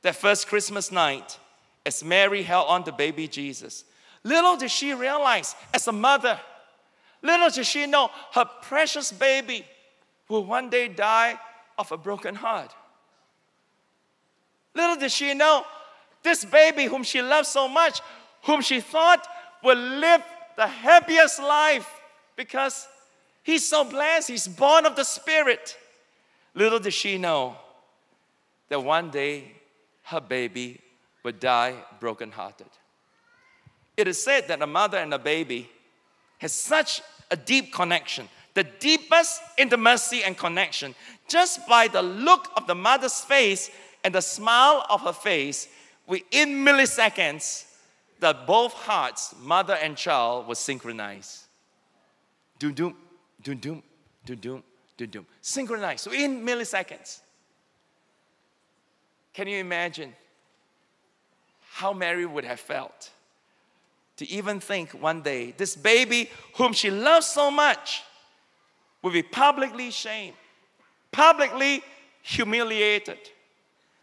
that first Christmas night as Mary held on to baby Jesus. Little did she realize, as a mother, little did she know her precious baby will one day die of a broken heart. Little did she know this baby whom she loved so much, whom she thought would live the happiest life because he's so blessed, he's born of the Spirit. Little did she know that one day her baby would die brokenhearted. It is said that a mother and a baby has such a deep connection, the deepest intimacy and connection. Just by the look of the mother's face and the smile of her face, within milliseconds, that both hearts, mother and child, will synchronize. Dum-dum, dum-dum, dum-dum, dum-dum. Synchronize within milliseconds. Can you imagine how Mary would have felt to even think one day this baby whom she loves so much will be publicly shamed, publicly humiliated.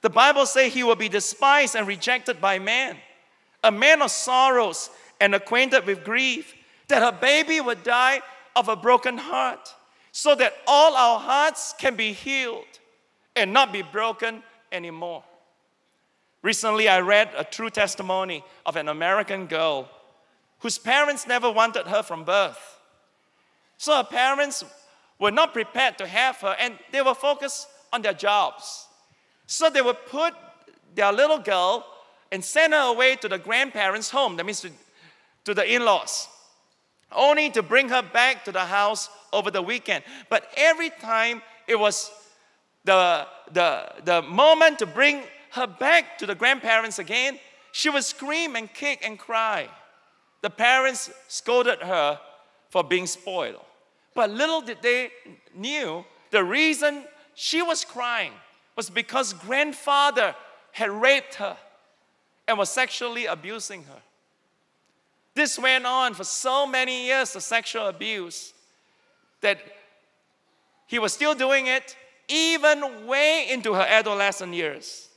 The Bible says he will be despised and rejected by man, a man of sorrows and acquainted with grief, that her baby would die of a broken heart, so that all our hearts can be healed and not be broken anymore. Recently, I read a true testimony of an American girl whose parents never wanted her from birth. So her parents were not prepared to have her, and they were focused on their jobs. So they would put their little girl and send her away to the grandparents' home, that means to the in-laws, only to bring her back to the house over the weekend. But every time it was the moment to bring her back to the grandparents again, she would scream and kick and cry. The parents scolded her for being spoiled. But little did they knew the reason she was crying was because grandfather had raped her and was sexually abusing her. This went on for so many years, the sexual abuse, that he was still doing it even way into her adolescent years.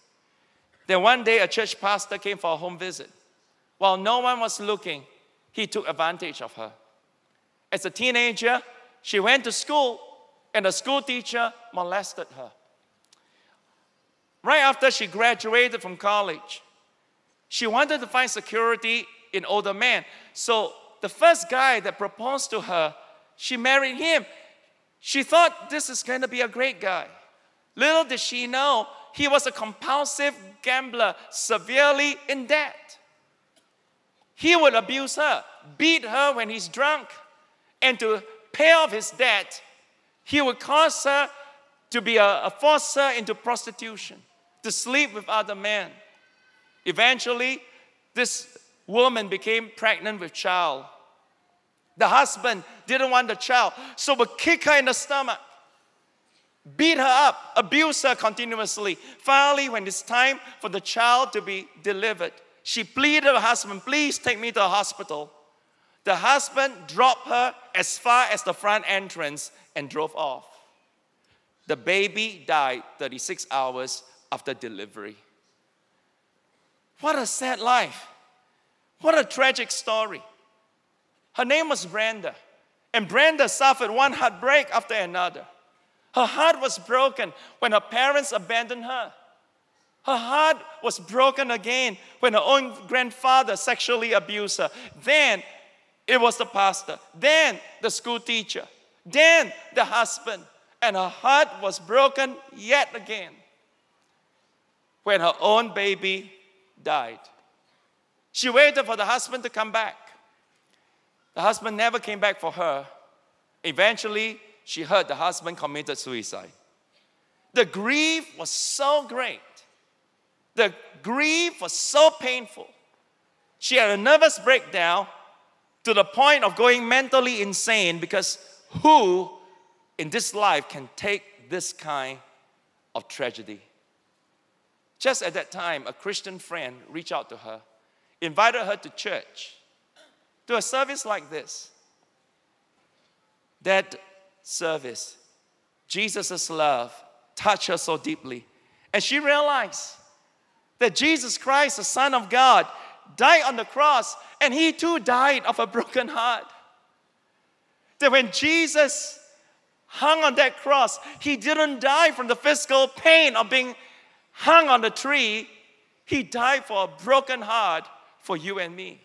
Then one day a church pastor came for a home visit. While no one was looking, he took advantage of her. As a teenager, she went to school and the school teacher molested her. Right after she graduated from college, she wanted to find security in older men. So the first guy that proposed to her, she married him. She thought this is going to be a great guy. Little did she know he was a compulsive gambler, severely in debt. He would abuse her, beat her when he's drunk, and to pay off his debt, he would cause her to be force her into prostitution, to sleep with other men. Eventually, this woman became pregnant with child. The husband didn't want the child, so would kick her in the stomach, beat her up, abuse her continuously. Finally, when it's time for the child to be delivered, she pleaded with her husband, please take me to the hospital. The husband dropped her as far as the front entrance and drove off. The baby died 36 hours after delivery. What a sad life. What a tragic story. Her name was Brenda, and Brenda suffered one heartbreak after another. Her heart was broken when her parents abandoned her. Her heart was broken again when her own grandfather sexually abused her. Then it was the pastor, then the school teacher, then the husband, and her heart was broken yet again when her own baby died. She waited for the husband to come back. The husband never came back for her. Eventually, she heard the husband committed suicide. The grief was so great. The grief was so painful. She had a nervous breakdown to the point of going mentally insane, because who in this life can take this kind of tragedy? Just at that time, a Christian friend reached out to her, invited her to church, to a service like this. That service, Jesus' love touched her so deeply. And she realized that Jesus Christ, the Son of God, died on the cross, and he too died of a broken heart. That when Jesus hung on that cross, he didn't die from the physical pain of being hung on the tree. He died for a broken heart for you and me.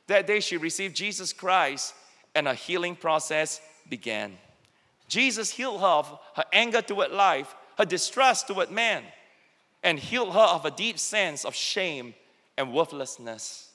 That day she received Jesus Christ, and a healing process began. Jesus healed her of her anger toward life, her distrust toward man, and healed her of a deep sense of shame and worthlessness.